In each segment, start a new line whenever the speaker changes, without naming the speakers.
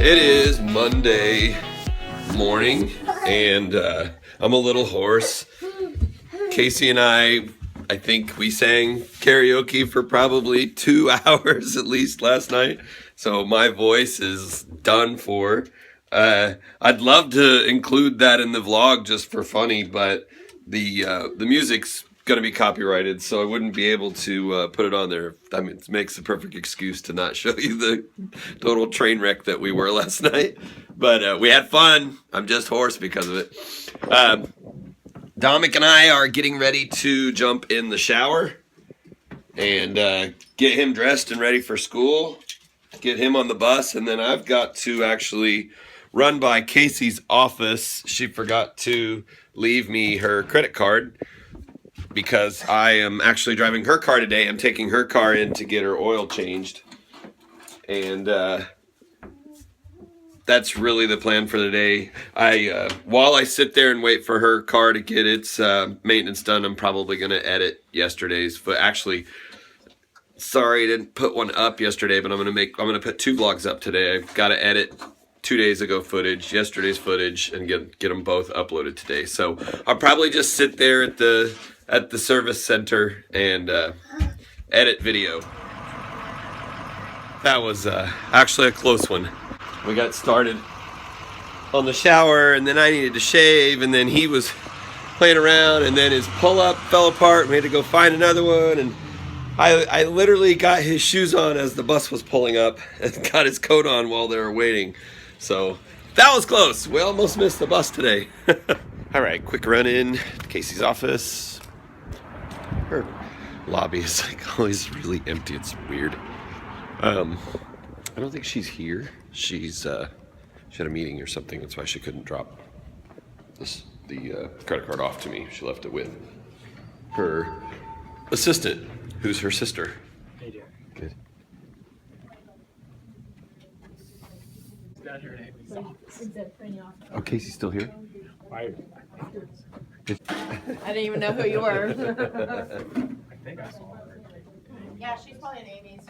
It is Monday morning, and I'm a little hoarse. Kacy and I think we sang karaoke for probably 2 hours at least last night, so my voice is done for. I'd love to include that in the vlog just for funny, but the music's gonna be copyrighted, so I wouldn't be able to put it on there. I mean, it makes the perfect excuse to not show you the total train wreck that we were last night. But we had fun. I'm just hoarse because of it. Dominic and I are getting ready to jump in the shower and get him dressed and ready for school, get him on the bus, and then I've got to actually run by Kacy's office. She forgot to leave me her credit card because I am actually driving her car today. I'm taking her car in to get her oil changed. And that's really the plan for the day. While I sit there and wait for her car to get its maintenance done, I'm probably going to edit yesterday's. But actually, sorry I didn't put one up yesterday, but I'm going to put 2 vlogs up today. I've got to edit 2 days ago footage, yesterday's footage, and get them both uploaded today. So I'll probably just sit there at the service center and edit video. That was actually a close one. We got started on the shower, and then I needed to shave, and then he was playing around, and then his pull-up fell apart, and we had to go find another one, and I literally got his shoes on as the bus was pulling up and got his coat on while they were waiting. So that was close. We almost missed the bus today. All right, quick run in to Kacy's office. Her lobby is like always really empty. It's weird. I don't think she's here. She had a meeting or something. That's why she couldn't drop the credit card off to me. She left it with her assistant, who's her sister.
Hey, dear.
Good.
Down here in Amy's office.
Oh, Kacy's still here?
I
I didn't even know who you were.
think I saw her.
Yeah, she's probably in Amy's.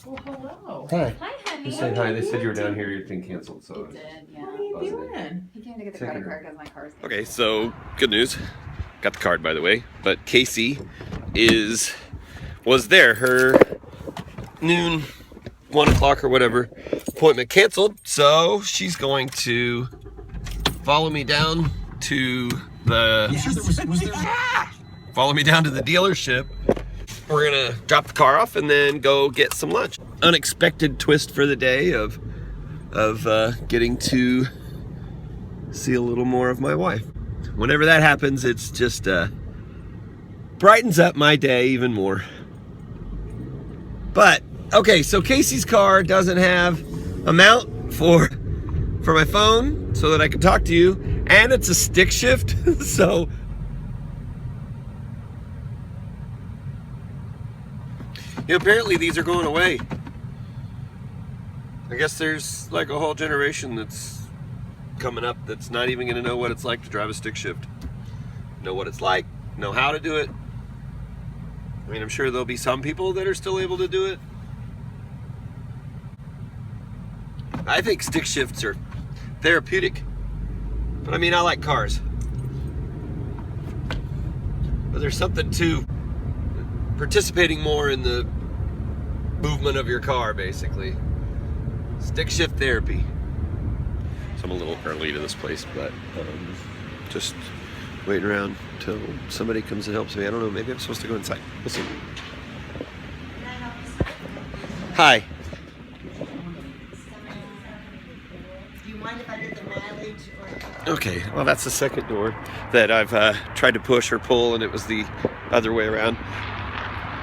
Well, hello.
Hi.
Hi, honey.
Just saying hi. They said you were down here. Your thing canceled, so.
He did, yeah.
What are you doing?
He came to get the
Taking
credit
her.
card because my car's
Okay, so good news. Got the card, by the way. But Kacy was there. Her noon, 1 o'clock or whatever appointment canceled, so she's going to follow me down to the dealership. We're gonna drop the car off and then go get some lunch. Unexpected twist for the day of getting to see a little more of my wife. Whenever that happens, it's just brightens up my day even more. But okay, so Kacy's car doesn't have a mount for my phone so that I can talk to you, and it's a stick shift. So apparently these are going away. I guess there's like a whole generation that's coming up that's not even going to know what it's like to drive a stick shift. Know what it's like, know how to do it. I mean, I'm sure there'll be some people that are still able to do it. I think stick shifts are therapeutic. But I mean, I like cars. But there's something to participating more in the movement of your car, basically. Stick shift therapy. So I'm a little early to this place, but just waiting around until somebody comes and helps me. I don't know, maybe I'm supposed to go inside. We'll see. Hi.
Do you mind if I did the mileage or?
Okay, well that's the second door that I've tried to push or pull, and it was the other way around.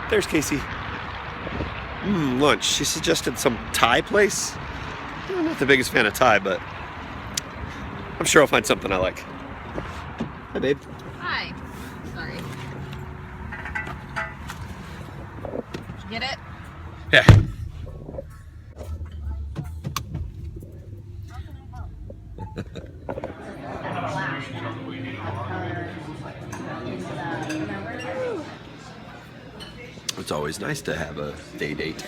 There's Kacy. Lunch. She suggested some Thai place. I'm not the biggest fan of Thai, but I'm sure I'll find something I like. Hi, babe.
Hi. Sorry. Did you get it?
Yeah. It's always nice to have a day date.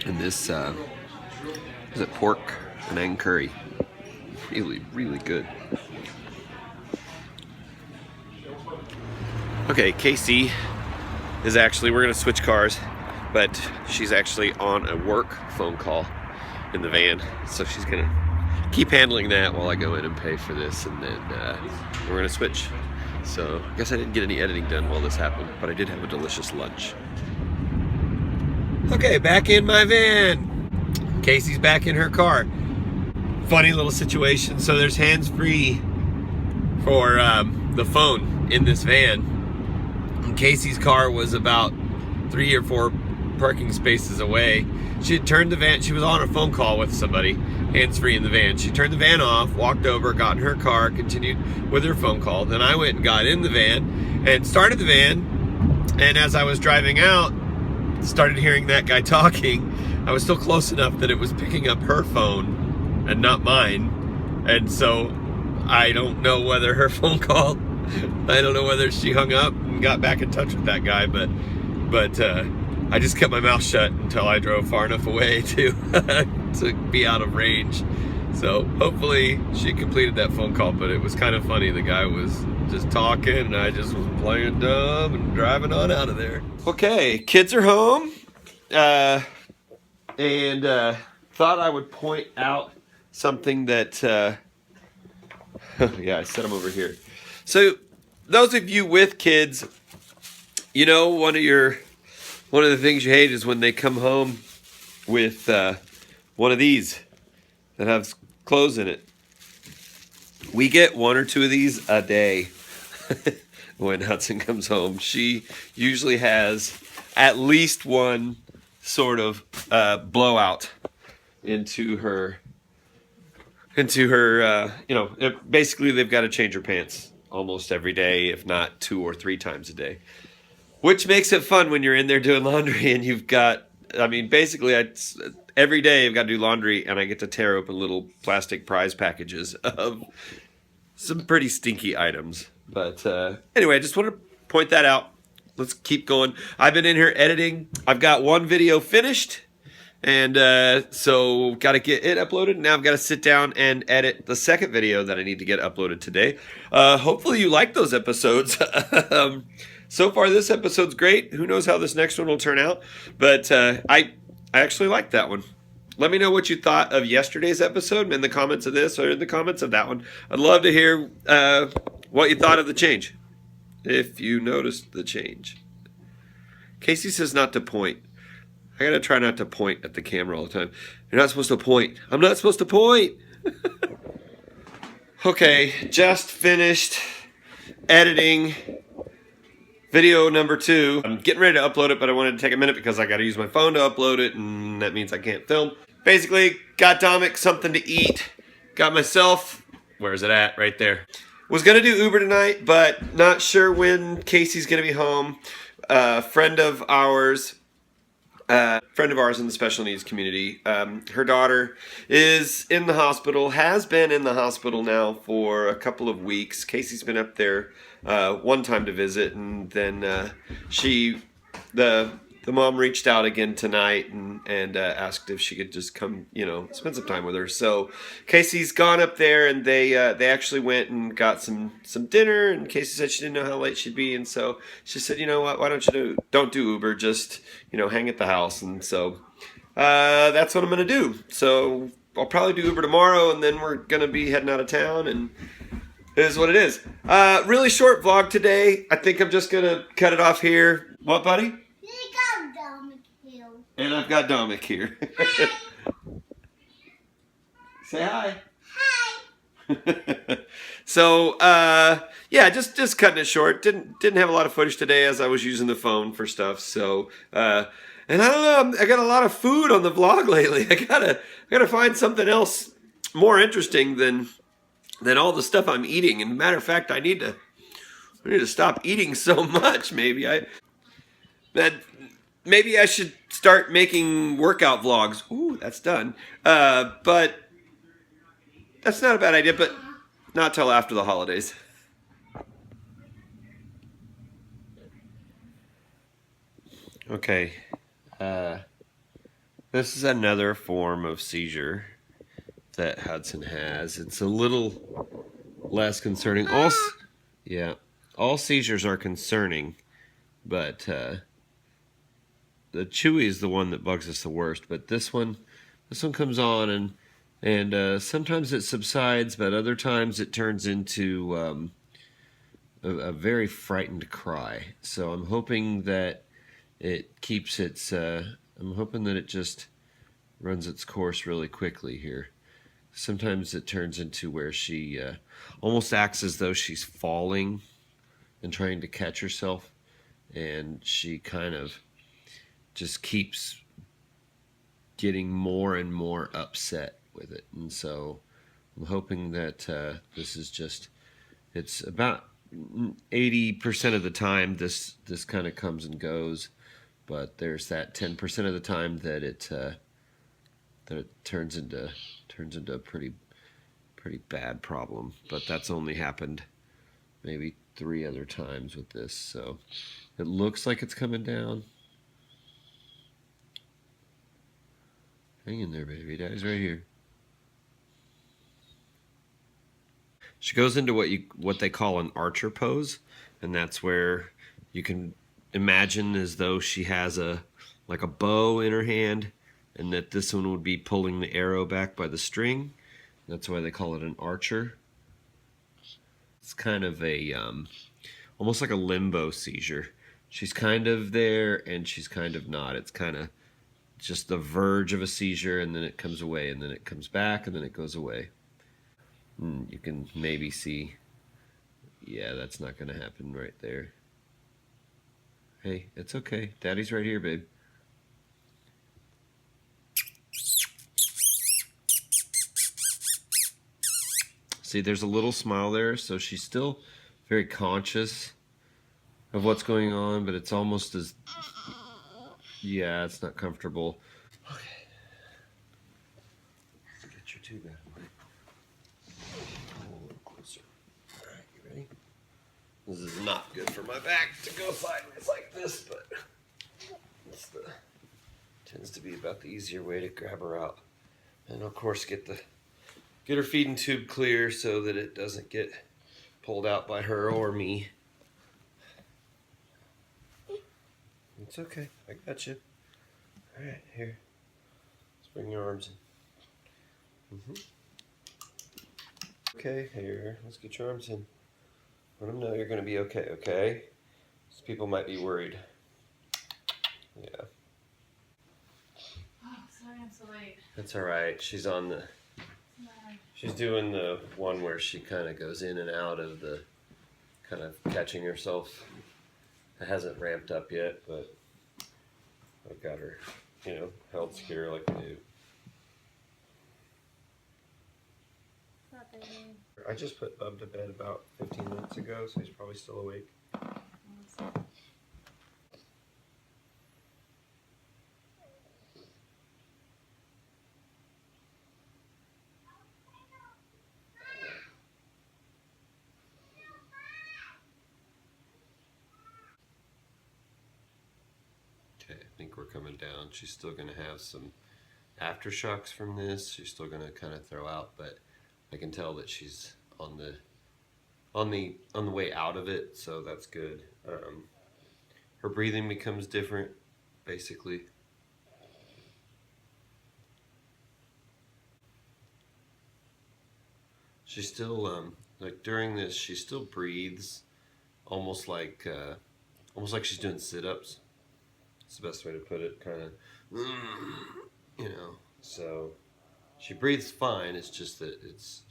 And this is it pork and egg curry. Really, really good. Okay, Kacy is actually, we're gonna switch cars, but she's actually on a work phone call in the van. So she's gonna keep handling that while I go in and pay for this, and then we're gonna switch. So I guess I didn't get any editing done while this happened, but I did have a delicious lunch. Okay, back in my van. Kacy's back in her car. Funny little situation. So there's hands-free for the phone in this van. And Kacy's car was about 3 or 4 parking spaces away. She had turned the van, she was on a phone call with somebody, hands-free in the van. She turned the van off, walked over, got in her car, continued with her phone call. Then I went and got in the van and started the van. And as I was driving out, started hearing that guy talking. I was still close enough that it was picking up her phone and not mine. And so I don't know whether her phone call, I don't know whether she hung up and got back in touch with that guy, but I just kept my mouth shut until I drove far enough away to to be out of range. So hopefully she completed that phone call, but it was kind of funny. The guy was just talking and I just was playing dumb and driving on out of there. Okay, kids are home. And thought I would point out something that, yeah, I set them over here. So those of you with kids, you know, one of the things you hate is when they come home with one of these that has clothes in it. We get 1 or 2 of these a day when Hudson comes home. She usually has at least one sort of blowout into her, you know, basically they've got to change her pants almost every day, if not 2 or 3 times a day, which makes it fun when you're in there doing laundry and you've got, I mean, basically every day I've got to do laundry and I get to tear open little plastic prize packages of some pretty stinky items. But anyway, I just wanted to point that out. Let's keep going. I've been in here editing. I've got one video finished, and so got to get it uploaded. Now I've got to sit down and edit the second video that I need to get uploaded today. Hopefully you like those episodes. So far this episode's great. Who knows how this next one will turn out, but I actually like that one. Let me know what you thought of yesterday's episode in the comments of this or in the comments of that one. I'd love to hear what you thought of the change, if you noticed the change. Kacy says not to point. I gotta try not to point at the camera all the time. You're not supposed to point. I'm not supposed to point. Okay, just finished editing video number 2. I'm getting ready to upload it, but I wanted to take a minute because I gotta use my phone to upload it, and that means I can't film. Basically, got Dominic something to eat. Got myself, where is it at? Right there. Was gonna do Uber tonight, but not sure when Kacy's gonna be home. Friend of ours in the special needs community. Her daughter is in the hospital, has been in the hospital now for a couple of weeks. Kacy's been up there one time to visit, and then the mom reached out again tonight and asked if she could just come, you know, spend some time with her. So Kacy's gone up there, and they actually went and got some dinner. And Kacy said she didn't know how late she'd be, and so she said, you know what, why don't do Uber, just, you know, hang at the house. And so that's what I'm gonna do. So I'll probably do Uber tomorrow, and then we're gonna be heading out of town, and it is what it is. Really short vlog today. I think I'm just gonna cut it off here. What, buddy? And I've got Dominic here.
Hi.
Say hi.
Hi.
So, yeah, just cutting it short. Didn't have a lot of footage today as I was using the phone for stuff. So, and I don't know, I got a lot of food on the vlog lately. I gotta find something else more interesting than all the stuff I'm eating. And matter of fact, I need to stop eating so much. Maybe I should start making workout vlogs. Ooh, that's done. But that's not a bad idea, but not till after the holidays. Okay. This is another form of seizure that Hudson has. It's a little less concerning. All seizures are concerning, but the Chewy is the one that bugs us the worst. But this one comes on, and sometimes it subsides, but other times it turns into a very frightened cry. So I'm hoping that it keeps its. I'm hoping that it just runs its course really quickly here. Sometimes it turns into where she almost acts as though she's falling and trying to catch herself, and she kind of just keeps getting more and more upset with it. And so I'm hoping that this is just, it's about 80% of the time this kind of comes and goes, but there's that 10% of the time that it turns into a pretty bad problem. But that's only happened maybe 3 other times with this, so it looks like it's coming down. Hang in there, baby. Daddy's right here. She goes into what they call an archer pose, and that's where you can imagine as though she has like a bow in her hand, and that this one would be pulling the arrow back by the string. That's why they call it an archer. It's kind of a almost like a limbo seizure. She's kind of there and she's kind of not. It's kind of just the verge of a seizure, and then it comes away, and then it comes back, and then it goes away. And you can maybe see, yeah, that's not going to happen right there. Hey, it's okay. Daddy's right here, babe. See, there's a little smile there, so she's still very conscious of what's going on, but it's almost as, yeah, it's not comfortable. Okay. Let's get your tube out of the way. A little closer. All right, you ready? This is not good for my back to go sideways like this, but it's tends to be about the easier way to grab her out. And of course get her feeding tube clear so that it doesn't get pulled out by her or me. It's okay, I got you. All right, here. Let's bring your arms in. Okay, here, let's get your arms in. Let them know you're gonna be okay, okay? These people might be worried. Yeah.
Oh, sorry I'm so late.
That's all right. She's doing the one where she kind of goes in and out of the kind of catching herself. It hasn't ramped up yet, but I've got her, held secure like we do. I just put Bub to bed about 15 minutes ago, so he's probably still awake. Okay, I think we're coming down. She's still going to have some aftershocks from this. She's still going to kind of throw out, but I can tell that she's on the way out of it, so that's good. Her breathing becomes different, basically. She's still like during this, she still breathes almost like she's doing sit-ups. It's the best way to put it, kind of, So she breathes fine. It's just that it's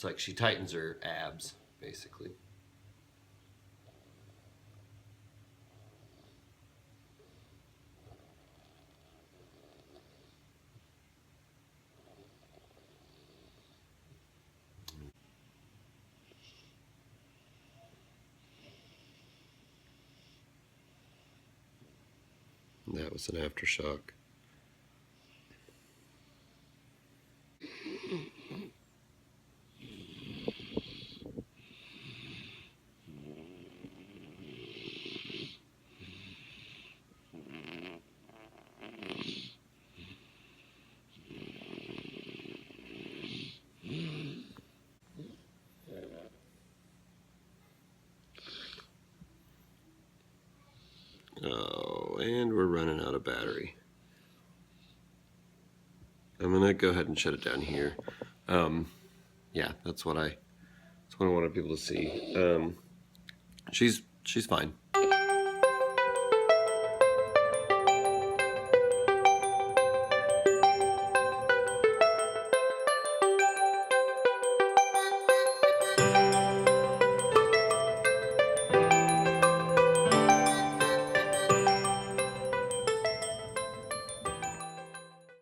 like she tightens her abs, basically. That was an aftershock. Oh, and we're running out of battery. I'm gonna go ahead and shut it down here. Yeah, that's what I wanted people to see. She's fine.